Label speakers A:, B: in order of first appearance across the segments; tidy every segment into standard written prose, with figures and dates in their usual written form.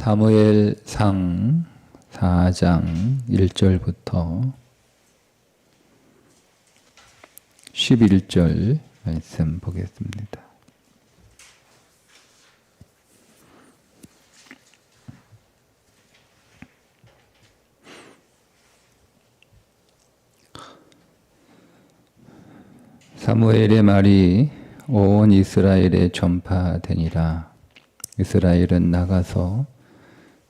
A: 사무엘상 4장 1절부터 11절 말씀 보겠습니다. 사무엘의 말이 온 이스라엘에 전파되니라. 이스라엘은 나가서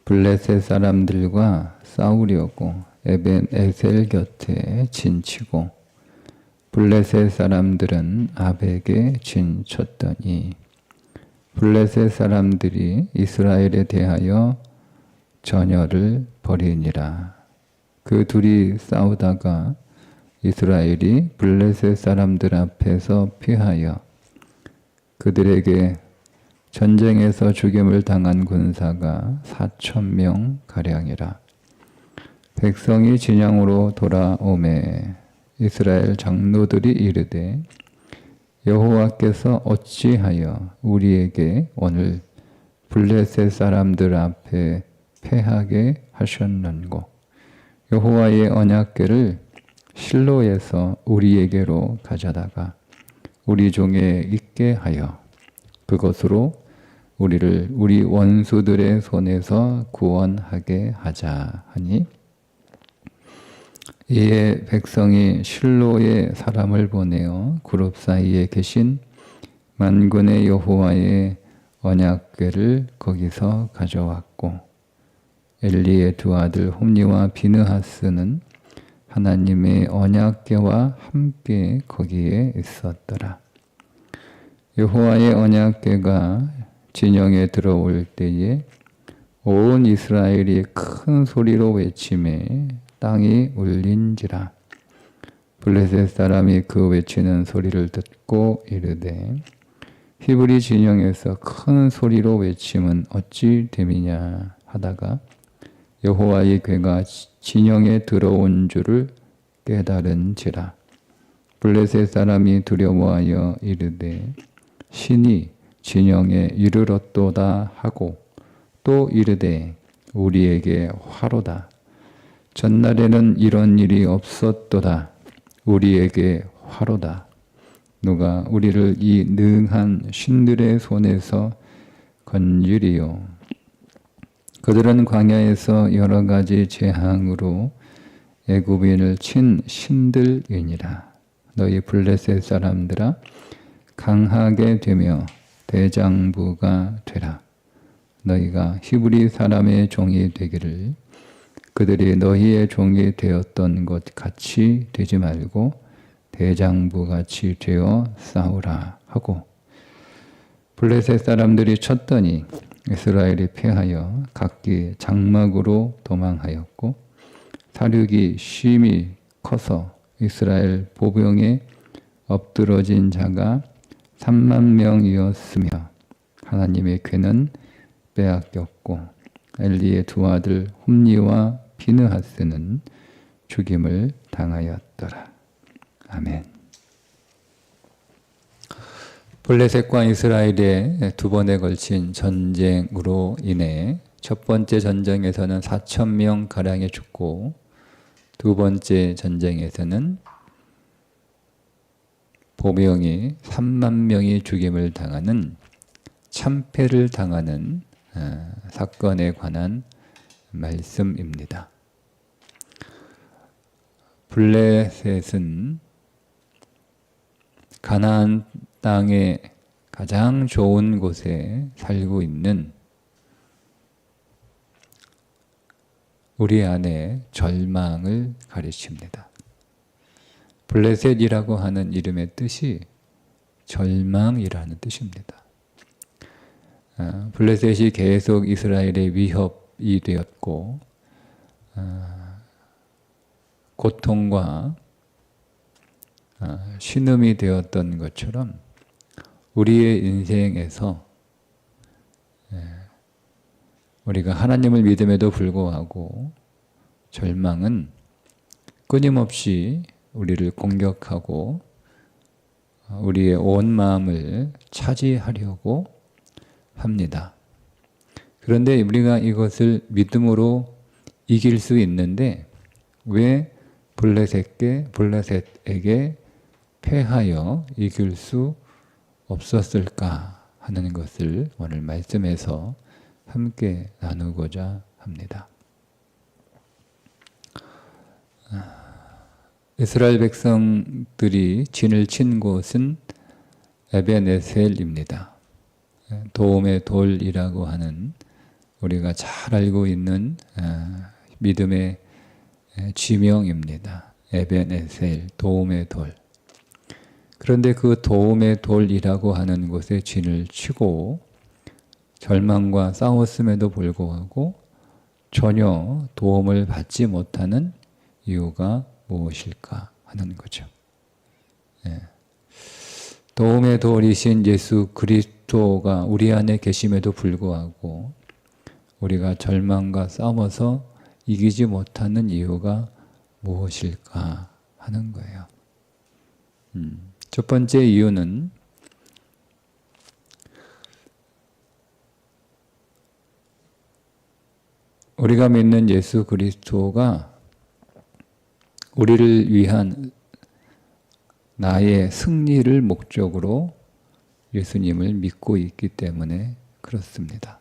A: 블레셋 사람들과 싸우려고 에벤에셀 곁에 진치고 블레셋 사람들은 아벡에 진쳤더니 블레셋 사람들이 이스라엘에 대하여 전열을 벌이니라. 그 둘이 싸우다가 이스라엘이 블레셋 사람들 앞에서 피하여 그들에게 전쟁에서 죽임을 당한 군사가 4,000명 가량이라. 백성이 진영으로 돌아오매 이스라엘 장로들이 이르되 여호와께서 어찌하여 우리에게 오늘 블레셋 사람들 앞에 패하게 하셨는고 여호와의 언약궤를 실로에서 우리에게로 가져다가 우리 종에 있게 하여 그것으로 우리를 우리 원수들의 손에서 구원하게 하자 하니 이에 백성이 실로에 사람을 보내어 그룹 사이에 계신 만군의 여호와의 언약궤를 거기서 가져왔고 엘리의 두 아들 홈니와 비느하스는 하나님의 언약궤와 함께 거기에 있었더라. 여호와의 언약궤가 진영에 들어올 때에 온 이스라엘이 큰 소리로 외치매 땅이 울린지라. 블레셋 사람이 그 외치는 소리를 듣고 이르되 히브리 진영에서 큰 소리로 외침은 어찌 됨이냐 하다가 여호와의 궤가 진영에 들어온 줄을 깨달은지라. 블레셋 사람이 두려워하여 이르되 신이 진영에 이르렀도다 하고 또 이르되 우리에게 화로다. 전날에는 이런 일이 없었도다. 우리에게 화로다. 누가 우리를 이 능한 신들의 손에서 건지리요. 그들은 광야에서 여러 가지 재앙으로 애굽인을 친 신들이니라. 너희 블레셋 사람들아 강하게 되며 대장부가 되라. 너희가 히브리 사람의 종이 되기를 그들이 너희의 종이 되었던 것 같이 되지 말고 대장부 같이 되어 싸우라 하고 블레셋 사람들이 쳤더니 이스라엘이 패하여 각기 장막으로 도망하였고 사륙이 심히 커서 이스라엘 보병에 엎드러진 자가 3만 명이었으며 하나님의 궤는 빼앗겼고 엘리의 두 아들 홈니와 비느하스는 죽임을 당하였더라. 아멘. 블레셋과 이스라엘의 두 번에 걸친 전쟁으로 인해 첫 번째 전쟁에서는 4,000명 가량이 죽고 두 번째 전쟁에서는 보병이 3만 명이 죽임을 당하는 참패를 당하는 사건에 관한 말씀입니다. 블레셋은 가나안 땅의 가장 좋은 곳에 살고 있는 우리 안에 절망을 가르칩니다. 블레셋이라고 하는 이름의 뜻이 절망이라는 뜻입니다. 블레셋이 계속 이스라엘의 위협이 되었고 고통과 신음이 되었던 것처럼 우리의 인생에서 우리가 하나님을 믿음에도 불구하고 절망은 끊임없이 우리를 공격하고 우리의 온 마음을 차지하려고 합니다. 그런데 우리가 이것을 믿음으로 이길 수 있는데 왜 블레셋에게 패하여 이길 수 없었을까 하는 것을 오늘 말씀에서 함께 나누고자 합니다. 이스라엘 백성들이 진을 친 곳은 에벤에셀입니다. 도움의 돌이라고 하는 우리가 잘 알고 있는 믿음의 지명입니다. 에벤에셀, 도움의 돌. 그런데 그 도움의 돌이라고 하는 곳에 진을 치고 절망과 싸웠음에도 불구하고 전혀 도움을 받지 못하는 이유가 무엇일까 하는 거죠. 도움의 돌이신 예수 그리스도가 우리 안에 계심에도 불구하고 우리가 절망과 싸워서 이기지 못하는 이유가 무엇일까 하는 거예요. 첫 번째 이유는 우리가 믿는 예수 그리스도가 우리를 위한 나의 승리를 목적으로 예수님을 믿고 있기 때문에 그렇습니다.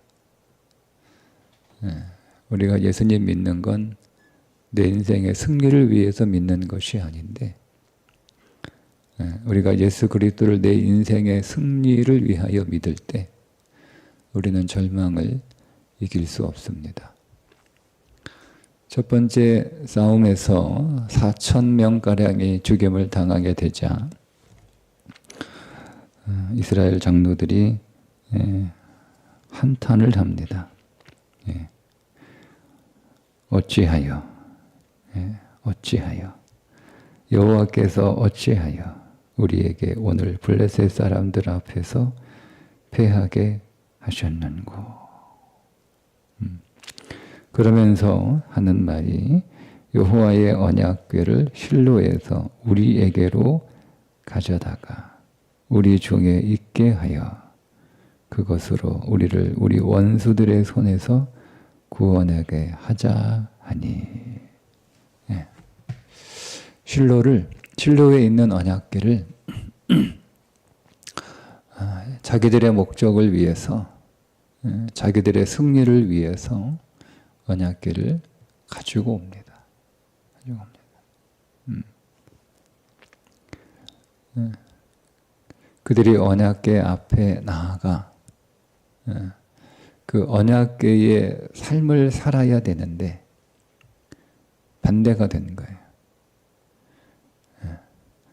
A: 우리가 예수님 믿는 건 내 인생의 승리를 위해서 믿는 것이 아닌데 우리가 예수 그리스도를 내 인생의 승리를 위하여 믿을 때 우리는 절망을 이길 수 없습니다. 첫 번째 싸움에서 4,000명가량이 죽임을 당하게 되자 이스라엘 장로들이 한탄을 합니다. 어찌하여 여호와께서 어찌하여 우리에게 오늘 블레셋 사람들 앞에서 패하게 하셨는고. 그러면서 하는 말이 여호와의 언약궤를 실로에서 우리에게로 가져다가 우리 중에 있게 하여 그것으로 우리를 우리 원수들의 손에서 구원하게 하자 하니. 실로에 있는 언약궤를 자기들의 목적을 위해서, 자기들의 승리를 위해서 언약궤를 가지고 옵니다. 그들이 언약궤 앞에 나아가 그 언약궤의 삶을 살아야 되는데 반대가 된 거예요.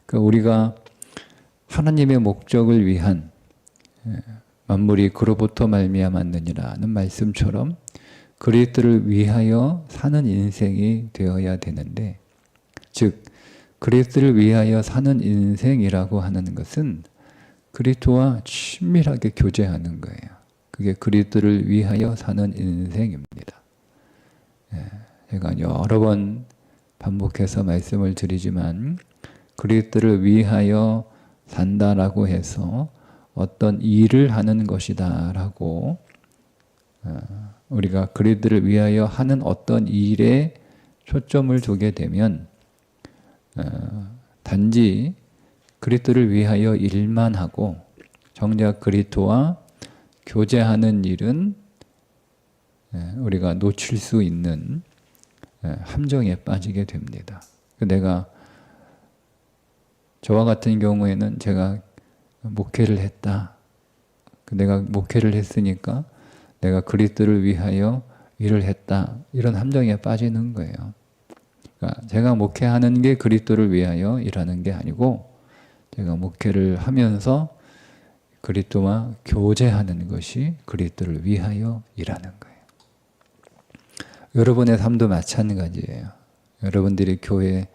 A: 그러니까 우리가 하나님의 목적을 위한 만물이 그로부터 말미암았느니라는 말씀처럼 그리스도를 위하여 사는 인생이 되어야 되는데, 즉 그리스도를 위하여 사는 인생이라고 하는 것은 그리스도와 친밀하게 교제하는 거예요. 그게 그리스도를 위하여 사는 인생입니다. 제가 여러 번 반복해서 말씀을 드리지만 그리스도를 위하여 산다라고 해서 어떤 일을 하는 것이다라고 우리가 그리스도를 위하여 하는 어떤 일에 초점을 두게 되면 단지 그리스도를 위하여 일만 하고 정작 그리스도와 교제하는 일은 우리가 놓칠 수 있는 함정에 빠지게 됩니다. 내가 저와 같은 경우에는 제가 목회를 했다. 내가 목회를 했으니까 내가 그리스도를 위하여 일을 했다. 이런 함정에 빠지는 거예요. 그러니까 제가 목회하는 게 그리스도를 위하여 일하는 게 아니고 제가 목회를 하면서 그리스도와 교제하는 것이 그리스도를 위하여 일하는 거예요. 여러분의 삶도 마찬가지예요. 여러분들이 교회에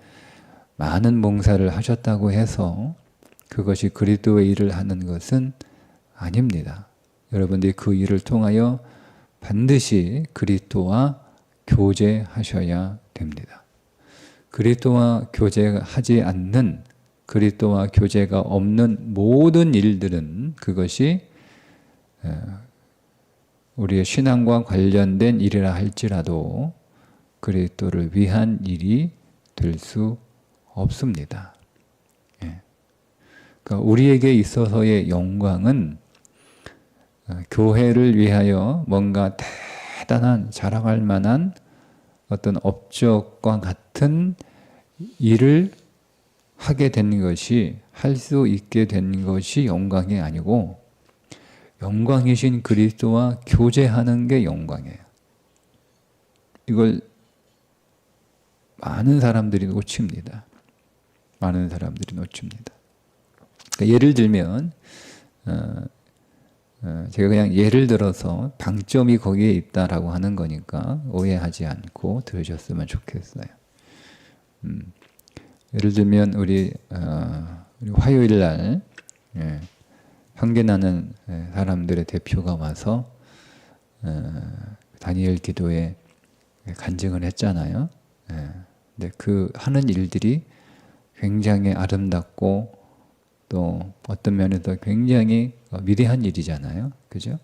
A: 많은 봉사를 하셨다고 해서 그것이 그리스도의 일을 하는 것은 아닙니다. 여러분들이 그 일을 통하여 반드시 그리스도와 교제하셔야 됩니다. 그리스도와 교제하지 않는, 그리스도와 교제가 없는 모든 일들은 그것이 우리의 신앙과 관련된 일이라 할지라도 그리스도를 위한 일이 될 수 없습니다. 예. 그러니까 우리에게 있어서의 영광은 교회를 위하여 뭔가 대단한 자랑할 만한 어떤 업적과 같은 일을 하게 된 것이, 할 수 있게 된 것이 영광이 아니고 영광이신 그리스도와 교제하는 게 영광이에요. 이걸 많은 사람들이 놓칩니다. 많은 사람들이 놓칩니다. 그러니까 예를 들면 제가 그냥 예를 들어서 방점이 거기에 있다라고 하는 거니까 오해하지 않고 들으셨으면 좋겠어요. 예를 들면 우리 화요일 날 향기나는 사람들의 대표가 와서 다니엘 기도에 간증을 했잖아요. 근데 그 하는 일들이 굉장히 아름답고 또 어떤 면에서 굉장히 위대한 일이잖아요. 그죠?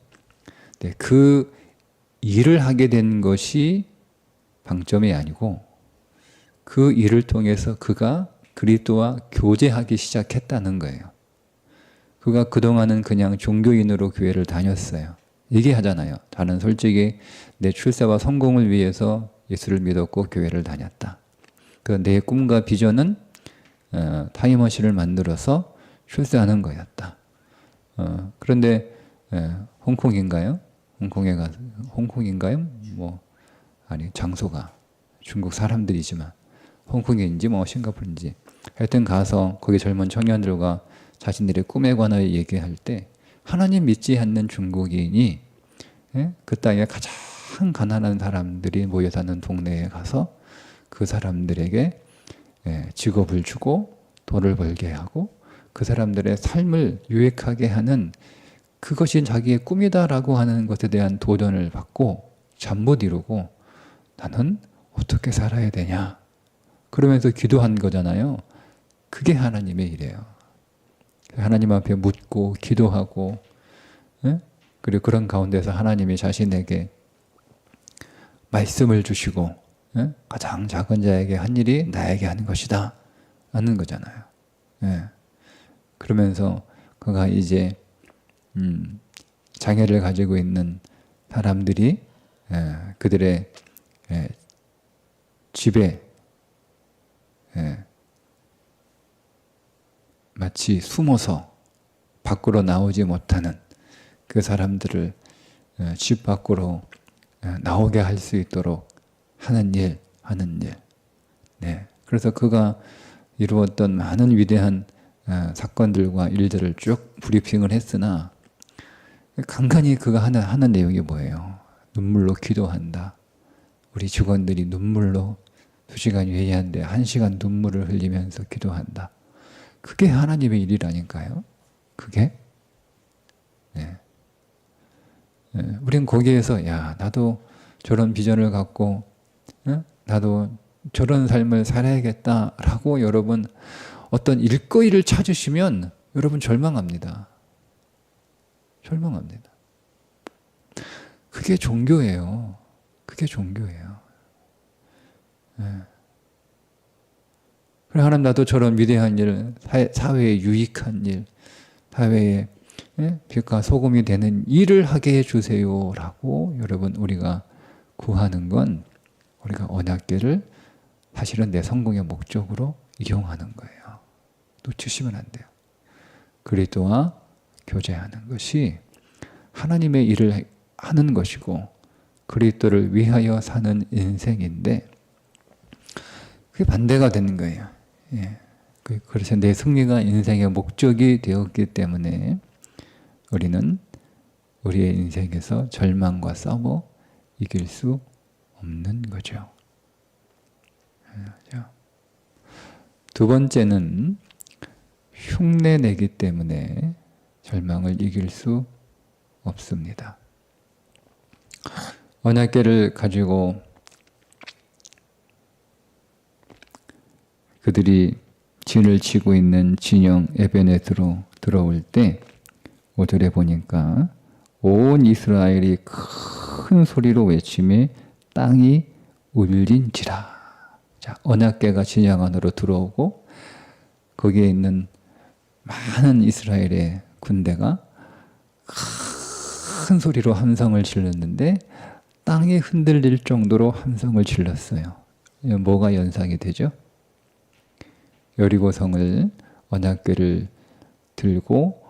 A: 네, 그 일을 하게 된 것이 방점이 아니고 그 일을 통해서 그가 그리스도와 교제하기 시작했다는 거예요. 그가 그동안은 그냥 종교인으로 교회를 다녔어요. 얘기하잖아요. 나는 솔직히 내 출세와 성공을 위해서 예수를 믿었고 교회를 다녔다. 그 내 꿈과 비전은 타임머신을 만들어서 출세하는 거였다. 그런데 홍콩인가요? 홍콩에 가서 홍콩인가요? 뭐 아니 장소가 중국 사람들이지만 홍콩인지 뭐 싱가포르인지 하여튼 가서 거기 젊은 청년들과 자신들의 꿈에 관하여 얘기할 때 하나님 믿지 않는 중국인이 그 땅에 가장 가난한 사람들이 모여 사는 동네에 가서 그 사람들에게 직업을 주고 돈을 벌게 하고 그 사람들의 삶을 유익하게 하는 그것이 자기의 꿈이다라고 하는 것에 대한 도전을 받고 잠 못 이루고 나는 어떻게 살아야 되냐 그러면서 기도한 거잖아요. 그게 하나님의 일이에요. 하나님 앞에 묻고 기도하고 그리고 그런 가운데서 하나님이 자신에게 말씀을 주시고 가장 작은 자에게 한 일이 나에게 하는 것이다 하는 거잖아요. 그러면서 그가 이제 장애를 가지고 있는 사람들이 그들의 집에 마치 숨어서 밖으로 나오지 못하는 그 사람들을 집 밖으로 나오게 할 수 있도록 하는 일. 네. 그래서 그가 이루었던 많은 위대한 사건들과 일들을 쭉 브리핑을 했으나 간간히 그가 하는 내용이 뭐예요? 눈물로 기도한다. 우리 직원들이 눈물로 2시간 회의하는데 1시간 눈물을 흘리면서 기도한다. 그게 하나님의 일이라니까요. 그게. 네. 우린 거기에서 야 나도 저런 비전을 갖고 나도 저런 삶을 살아야겠다라고 여러분 어떤 일거리를 찾으시면 여러분 절망합니다. 절망합니다. 그게 종교예요. 그게 종교예요. 그래 하나님 나도 저런 위대한 일, 사회에 유익한 일, 사회에 빛과 소금이 되는 일을 하게 해주세요라고 여러분 우리가 구하는 건 우리가 언약궤를 사실은 내 성공의 목적으로 이용하는 거예요. 놓치시면 안 돼요. 그리스도와 교제하는 것이 하나님의 일을 하는 것이고 그리스도를 위하여 사는 인생인데 그게 반대가 되는 거예요. 그래서 내 승리가 인생의 목적이 되었기 때문에 우리는 우리의 인생에서 절망과 싸워 이길 수 없는 거죠. 두 번째는 흉내내기 때문에 절망을 이길 수 없습니다. 언약궤를 가지고 그들이 진을 치고 있는 진영 에베네스로 들어올 때 5절에 보니까 온 이스라엘이 큰 소리로 외치며 땅이 울린지라. 자, 언약궤가 진영 안으로 들어오고 거기에 있는 많은 이스라엘의 군대가 큰 소리로 함성을 질렀는데 땅이 흔들릴 정도로 함성을 질렀어요. 뭐가 연상이 되죠? 여리고성을 언약궤를 들고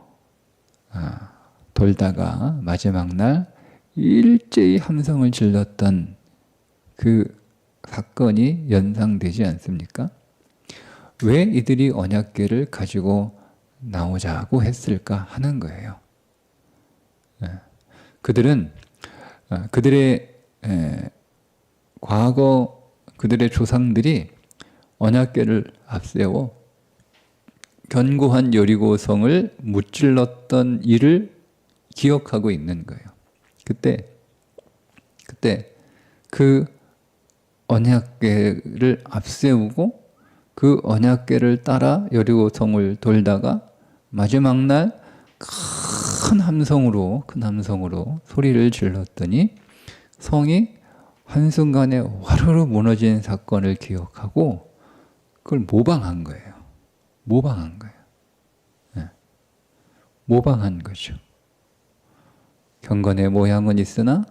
A: 돌다가 마지막 날 일제히 함성을 질렀던 그 사건이 연상되지 않습니까? 왜 이들이 언약궤를 가지고 나오자고 했을까 하는 거예요. 그들은 그들의 과거 그들의 조상들이 언약궤를 앞세워 견고한 여리고성을 무찔렀던 일을 기억하고 있는 거예요. 그때 그 언약궤를 앞세우고 그 언약궤를 따라 여리고성을 돌다가 마지막 날 큰 함성으로 소리를 질렀더니 성이 한순간에 와르르 무너진 사건을 기억하고 그걸 모방한 거예요. 모방한 거죠. 경건의 모양은 있으나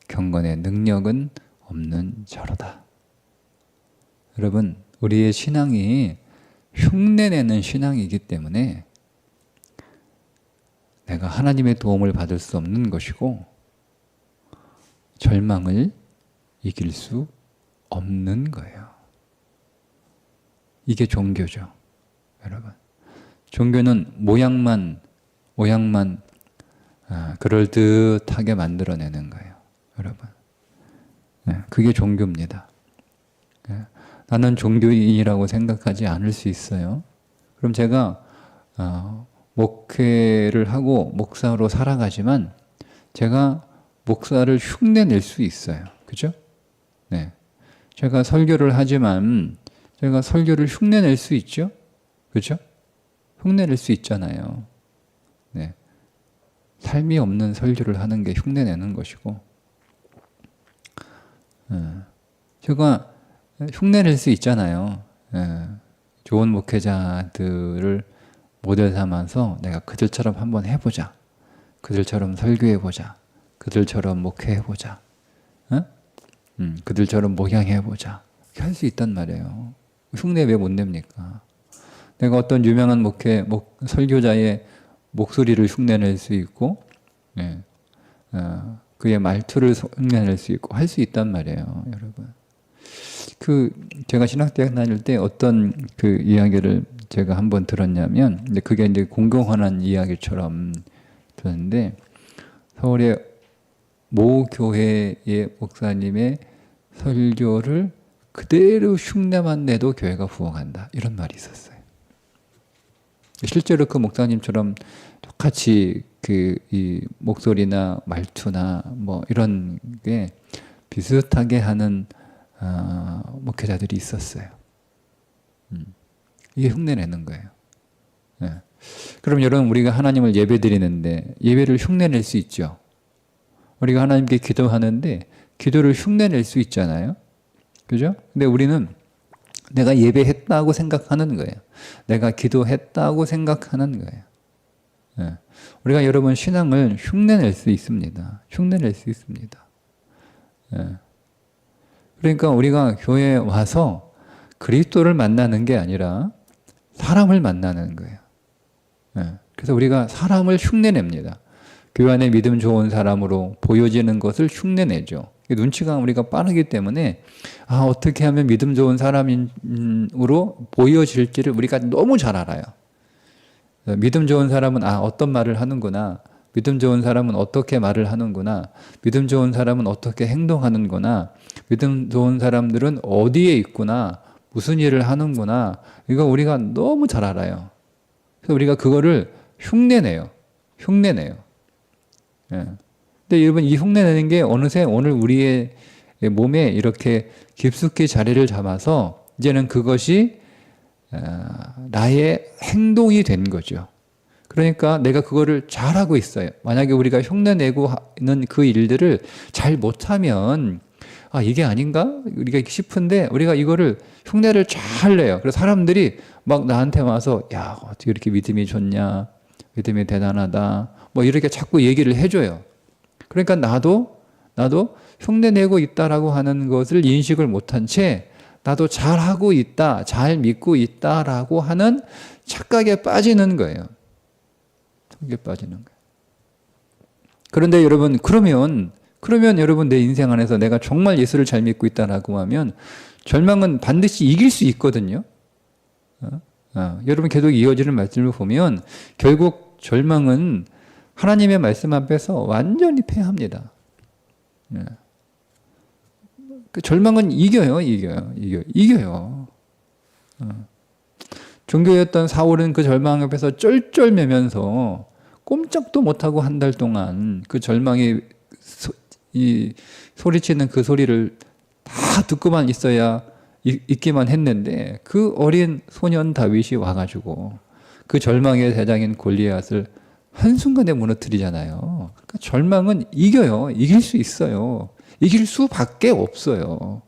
A: 경건의 능력은 없는 자로다. 여러분, 우리의 신앙이 흉내내는 신앙이기 때문에 내가 하나님의 도움을 받을 수 없는 것이고 절망을 이길 수 없는 거예요. 이게 종교죠, 여러분. 종교는 모양만 그럴듯하게 만들어내는 거예요, 여러분. 그게 종교입니다. 나는 종교인이라고 생각하지 않을 수 있어요. 그럼 제가 목회를 하고 목사로 살아가지만 제가 목사를 흉내낼 수 있어요. 그죠? 네. 제가 설교를 하지만 제가 설교를 흉내낼 수 있죠? 그죠? 흉내낼 수 있잖아요. 네. 삶이 없는 설교를 하는 게 흉내내는 것이고, 제가 흉내낼 수 있잖아요. 좋은 목회자들을 모델 삼아서 내가 그들처럼 한번 해보자. 그들처럼 설교해보자. 그들처럼 목회해보자. 그들처럼 목양해보자. 이렇게 할 수 있단 말이에요. 흉내 왜 못 냅니까? 내가 어떤 유명한 설교자의 목소리를 흉내낼 수 있고, 그의 말투를 흉내낼 수 있고, 할 수 있단 말이에요, 여러분. 제가 신학대학 다닐 때 어떤 그 이야기를 제가 한번 들었냐면, 근데 그게 이제 공공헌한 이야기처럼 들었는데, 서울의 모 교회의 목사님의 설교를 그대로 흉내만 내도 교회가 부흥한다. 이런 말이 있었어요. 실제로 그 목사님처럼 똑같이 이 목소리나 말투나 뭐 이런 게 비슷하게 하는 목회자들이 있었어요. 이게 흉내내는 거예요. 그럼 여러분, 우리가 하나님을 예배드리는데 예배를 흉내낼 수 있죠. 우리가 하나님께 기도하는데 기도를 흉내낼 수 있잖아요. 그죠? 근데 우리는 내가 예배했다고 생각하는 거예요. 내가 기도했다고 생각하는 거예요. 우리가 여러분 신앙을 흉내낼 수 있습니다. 흉내낼 수 있습니다. 그러니까 우리가 교회에 와서 그리스도를 만나는 게 아니라 사람을 만나는 거예요. 그래서 우리가 사람을 흉내냅니다. 교회 안에 믿음 좋은 사람으로 보여지는 것을 흉내내죠. 눈치가 우리가 빠르기 때문에 어떻게 하면 믿음 좋은 사람으로 보여질지를 우리가 너무 잘 알아요. 믿음 좋은 사람은 어떤 말을 하는구나. 믿음 좋은 사람은 어떻게 말을 하는구나. 믿음 좋은 사람은 어떻게 행동하는구나. 믿음 좋은 사람들은 어디에 있구나. 무슨 일을 하는구나. 이거 우리가 너무 잘 알아요. 그래서 우리가 그거를 흉내내요. 근데 여러분, 이 흉내내는 게 어느새 오늘 우리의 몸에 이렇게 깊숙이 자리를 잡아서 이제는 그것이 나의 행동이 된 거죠. 그러니까 내가 그거를 잘하고 있어요. 만약에 우리가 흉내내고 있는 그 일들을 잘 못하면 아, 이게 아닌가? 우리가 싶은데 우리가 이거를 흉내를 잘 내요. 그래서 사람들이 막 나한테 와서 야, 어떻게 이렇게 믿음이 좋냐? 믿음이 대단하다. 뭐 이렇게 자꾸 얘기를 해줘요. 그러니까 나도 흉내내고 있다라고 하는 것을 인식을 못한 채 나도 잘하고 있다, 잘 믿고 있다라고 하는 착각에 빠지는 거예요. 착각에 빠지는 거예요. 그런데 여러분, 그러면 여러분 내 인생 안에서 내가 정말 예수를 잘 믿고 있다라고 하면 절망은 반드시 이길 수 있거든요. 여러분 계속 이어지는 말씀을 보면 결국 절망은 하나님의 말씀 앞에서 완전히 패합니다. 그 절망은 이겨요. 종교였던 사울은 그 절망 앞에서 쩔쩔매면서 꼼짝도 못하고 한 달 동안 그 절망이 이 소리치는 그 소리를 다 듣고만 있기만 했는데 그 어린 소년 다윗이 와가지고 그 절망의 대장인 골리앗을 한순간에 무너뜨리잖아요. 그러니까 절망은 이겨요. 이길 수 있어요. 이길 수밖에 없어요.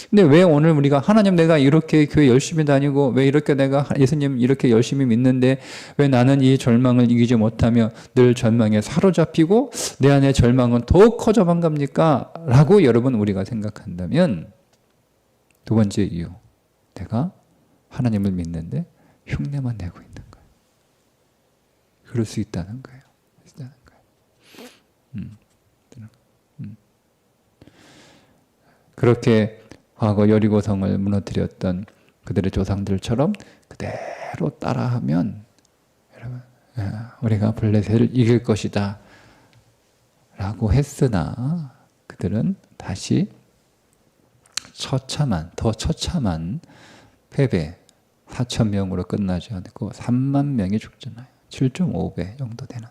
A: 근데 왜 오늘 우리가 하나님 내가 이렇게 교회 열심히 다니고 왜 이렇게 내가 예수님 이렇게 열심히 믿는데 왜 나는 이 절망을 이기지 못하며 늘 절망에 사로잡히고 내 안에 절망은 더욱 커져만 갑니까? 라고 여러분 우리가 생각한다면 두 번째 이유, 내가 하나님을 믿는데 흉내만 내고 있는 거예요. 그럴 수 있다는 거예요. 그렇게 과거 여리고성을 무너뜨렸던 그들의 조상들처럼 그대로 따라하면 여러분 우리가 블레셋을 이길 것이다 라고 했으나 그들은 다시 더 처참한 패배 4,000명으로 끝나지 않고 3만 명이 죽잖아요. 7.5배 정도 되는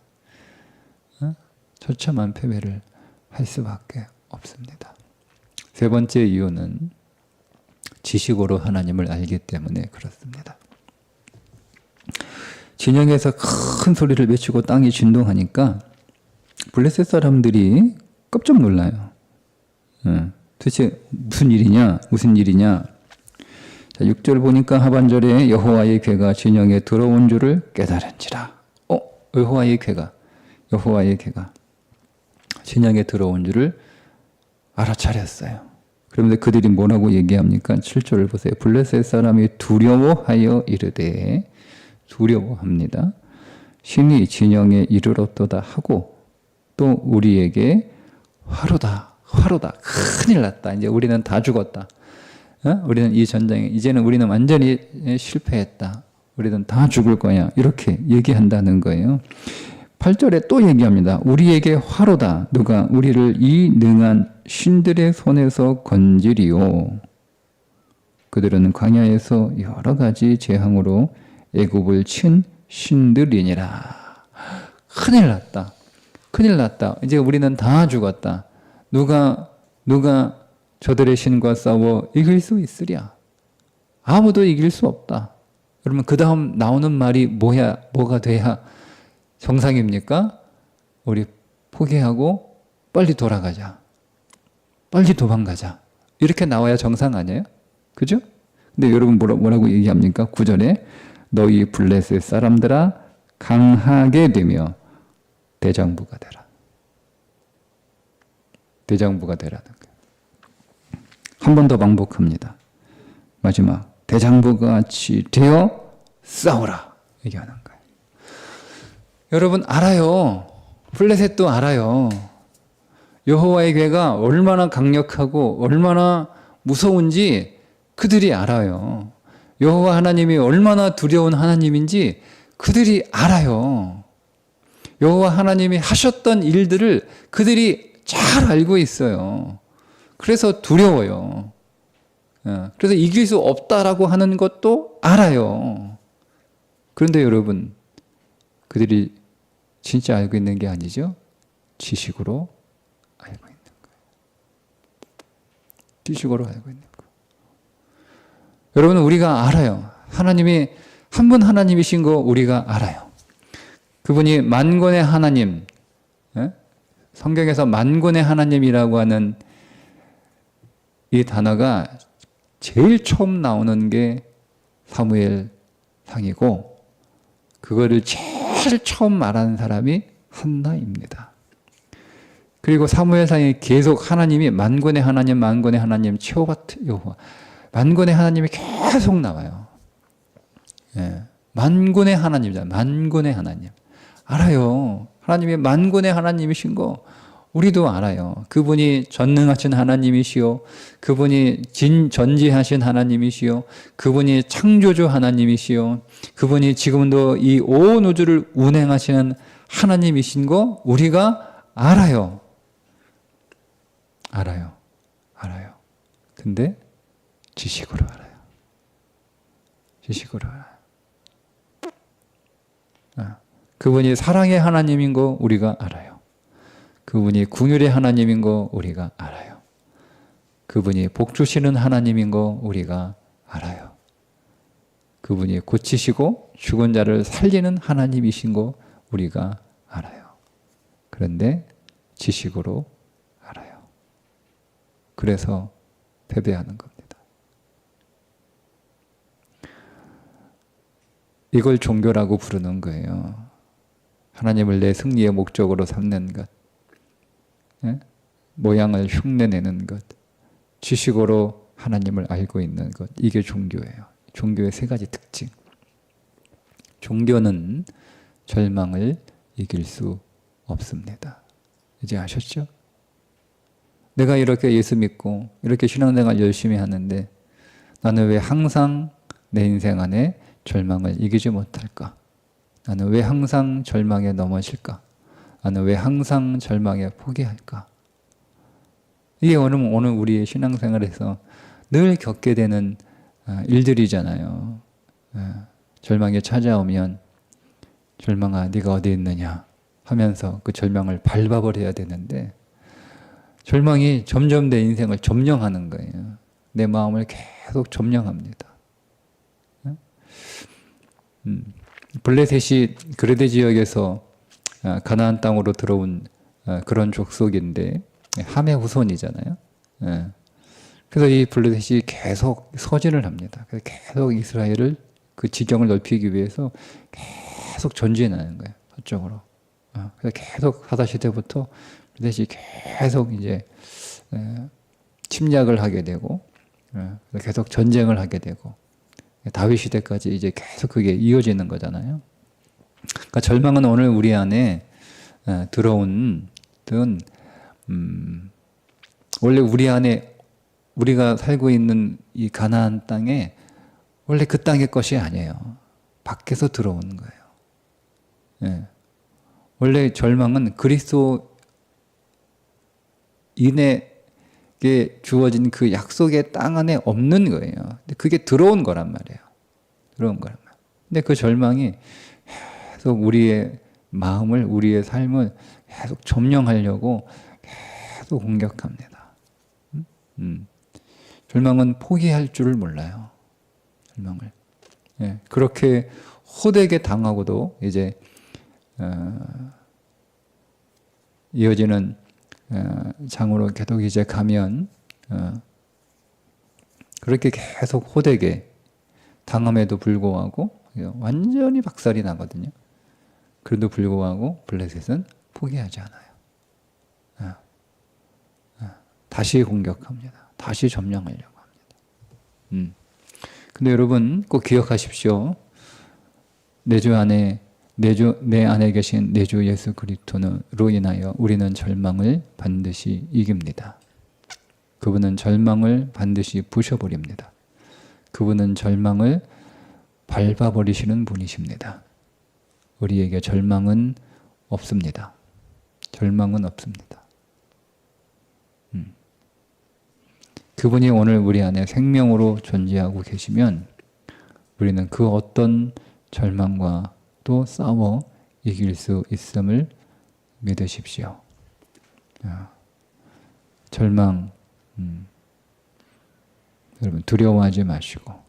A: 처참한 패배를 할 수밖에 없습니다. 세 번째 이유는 지식으로 하나님을 알기 때문에 그렇습니다. 진영에서 큰 소리를 외치고 땅이 진동하니까 블레셋 사람들이 깜짝 놀라요. 도대체 무슨 일이냐? 자, 6절 보니까 하반절에 여호와의 궤가 진영에 들어온 줄을 깨달은지라. 여호와의 궤가 진영에 들어온 줄을 알아차렸어요. 그런데 그들이 뭐라고 얘기합니까? 7절을 보세요. 블레셋 사람이 두려워하여 이르되, 두려워합니다. 신이 진영에 이르렀도다 하고 또 우리에게 화로다. 큰일 났다. 이제 우리는 다 죽었다. 우리는 이 전쟁에 이제는 우리는 완전히 실패했다. 우리는 다 죽을 거야. 이렇게 얘기한다는 거예요. 8절에 또 얘기합니다. 우리에게 화로다. 누가 우리를 이 능한 신들의 손에서 건지리요. 그들은 광야에서 여러 가지 재앙으로 애굽을 친 신들이니라. 큰일 났다. 이제 우리는 다 죽었다. 누가 저들의 신과 싸워 이길 수 있으랴? 아무도 이길 수 없다. 그러면 그 다음 나오는 말이 뭐가 돼야 정상입니까? 우리 포기하고 빨리 돌아가자. 빨리 도망가자. 이렇게 나와야 정상 아니에요? 그죠? 근데 여러분 뭐라고 얘기합니까? 9절에 너희 블레셋 사람들아 강하게 되며 대장부가 되라. 대장부가 되라는 거예요. 한 번 더 반복합니다. 마지막 대장부 같이 되어 싸우라 얘기하는 거예요. 여러분 알아요. 블레셋도 알아요. 여호와의 궤가 얼마나 강력하고 얼마나 무서운지 그들이 알아요. 여호와 하나님이 얼마나 두려운 하나님인지 그들이 알아요. 여호와 하나님이 하셨던 일들을 그들이 잘 알고 있어요. 그래서 두려워요. 그래서 이길 수 없다라고 하는 것도 알아요. 그런데 여러분, 그들이 진짜 알고 있는 게 아니죠? 지식으로 알고 있는 거예요. 지식으로 알고 있는 거예요. 여러분, 우리가 알아요. 하나님이 한 분 하나님이신 거 우리가 알아요. 그분이 만군의 하나님, 성경에서 만군의 하나님이라고 하는 이 단어가 제일 처음 나오는 게 사무엘상이고, 그거를 제일 처음 말하는 사람이 한나입니다. 그리고 사무엘상에 계속 하나님이 만군의 하나님, 만군의 하나님, 최호가 여호와, 만군의 하나님이 계속 나와요. 예, 만군의 하나님이잖아요. 만군의 하나님. 알아요. 하나님이 만군의 하나님이신 거 우리도 알아요. 그분이 전능하신 하나님이시요, 그분이 전지하신 하나님이시요, 그분이 창조주 하나님이시요, 그분이 지금도 이 온 우주를 운행하시는 하나님이신 거 우리가 알아요. 알아요. 근데 지식으로 알아요. 지식으로 알아요. 그분이 사랑의 하나님인 거 우리가 알아요. 그분이 긍휼의 하나님인 거 우리가 알아요. 그분이 복 주시는 하나님인 거 우리가 알아요. 그분이 고치시고 죽은 자를 살리는 하나님이신 거 우리가 알아요. 그런데 지식으로 알아요. 그래서 패배하는 겁니다. 이걸 종교라고 부르는 거예요. 하나님을 내 승리의 목적으로 삼는 것, 모양을 흉내내는 것, 지식으로 하나님을 알고 있는 것, 이게 종교예요. 종교의 세 가지 특징. 종교는 절망을 이길 수 없습니다. 이제 아셨죠? 내가 이렇게 예수 믿고 이렇게 신앙생활 열심히 하는데 나는 왜 항상 내 인생 안에 절망을 이기지 못할까? 나는 왜 항상 절망에 넘어질까? 나는 왜 항상 절망에 포기할까? 이게 오늘 우리의 신앙생활에서 늘 겪게 되는 일들이잖아요. 절망이 찾아오면 절망아 네가 어디 있느냐 하면서 그 절망을 밟아버려야 되는데 절망이 점점 내 인생을 점령하는 거예요. 내 마음을 계속 점령합니다. 블레셋이 그레데 지역에서 가나안 땅으로 들어온 그런 족속인데 함의 후손이잖아요. 그래서 이 블레셋이 계속 서진을 합니다. 그래서 계속 이스라엘을 그 지경을 넓히기 위해서 계속 전진하는 거예요. 서쪽으로. 그래서 계속 사사시대부터 블레셋이 계속 이제 침략을 하게 되고 계속 전쟁을 하게 되고 다윗 시대까지 이제 계속 그게 이어지는 거잖아요. 그러니까 절망은 오늘 우리 안에 들어온 원래 우리 안에 우리가 살고 있는 이 가나안 땅에 원래 그 땅의 것이 아니에요. 밖에서 들어오는 거예요. 예. 원래 절망은 그리스도인에게 주어진 그 약속의 땅 안에 없는 거예요. 근데 그게 들어온 거란 말이에요. 들어온 거란 말이에요. 근데 그 절망이 계속 우리의 마음을, 우리의 삶을 계속 점령하려고 계속 공격합니다. 절망은 포기할 줄을 몰라요. 절망을. 예, 그렇게 호되게 당하고도 이제 이어지는 장으로 계속 이제 가면 그렇게 계속 호되게 당함에도 불구하고 완전히 박살이 나거든요. 그래도 불구하고 블레셋은 포기하지 않아요. 다시 공격합니다. 다시 점령하려고 합니다. 근데 여러분 꼭 기억하십시오. 내 안에 계신 내 주 예수 그리스도로 인하여 우리는 절망을 반드시 이깁니다. 그분은 절망을 반드시 부셔버립니다. 그분은 절망을 밟아버리시는 분이십니다. 우리에게 절망은 없습니다. 절망은 없습니다. 그분이 오늘 우리 안에 생명으로 존재하고 계시면 우리는 그 어떤 절망과 또 싸워 이길 수 있음을 믿으십시오. 절망, 여러분 두려워하지 마시고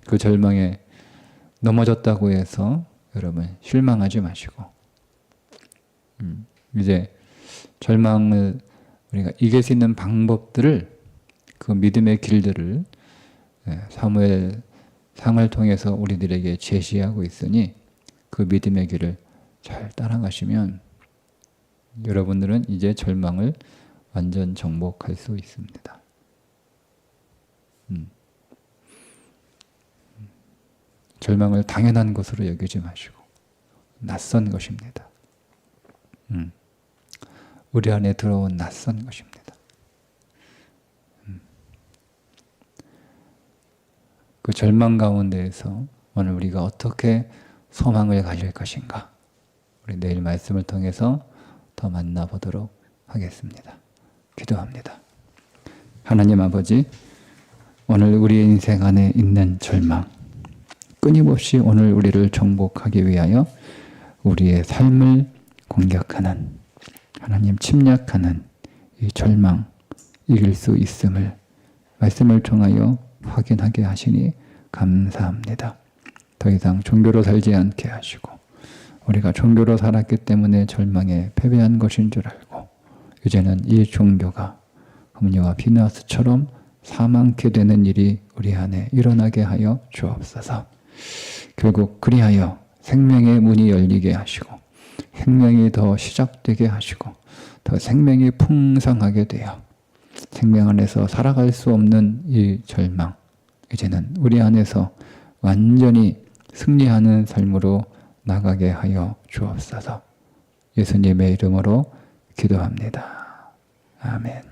A: 그 절망에 넘어졌다고 해서 여러분 실망하지 마시고 이제 절망을 우리가 이길 수 있는 방법들을 그 믿음의 길들을 사무엘 상을 통해서 우리들에게 제시하고 있으니 그 믿음의 길을 잘 따라가시면 여러분들은 이제 절망을 완전 정복할 수 있습니다. 절망을 당연한 것으로 여기지 마시고 낯선 것입니다. 우리 안에 들어온 낯선 것입니다. 그 절망 가운데에서 오늘 우리가 어떻게 소망을 가질 것인가, 우리 내일 말씀을 통해서 더 만나보도록 하겠습니다. 기도합니다. 하나님 아버지, 오늘 우리의 인생 안에 있는 절망, 끊임없이 오늘 우리를 정복하기 위하여 우리의 삶을 공격하는, 하나님 침략하는 이 절망 이길 수 있음을 말씀을 통하여 확인하게 하시니 감사합니다. 더 이상 종교로 살지 않게 하시고, 우리가 종교로 살았기 때문에 절망에 패배한 것인 줄 알고 이제는 이 종교가 홈리와 비나스처럼 사망케 되는 일이 우리 안에 일어나게 하여 주옵소서. 결국 그리하여 생명의 문이 열리게 하시고 생명이 더 시작되게 하시고 더 생명이 풍성하게 되어 생명 안에서 살아갈 수 없는 이 절망, 이제는 우리 안에서 완전히 승리하는 삶으로 나가게 하여 주옵소서. 예수님의 이름으로 기도합니다. 아멘.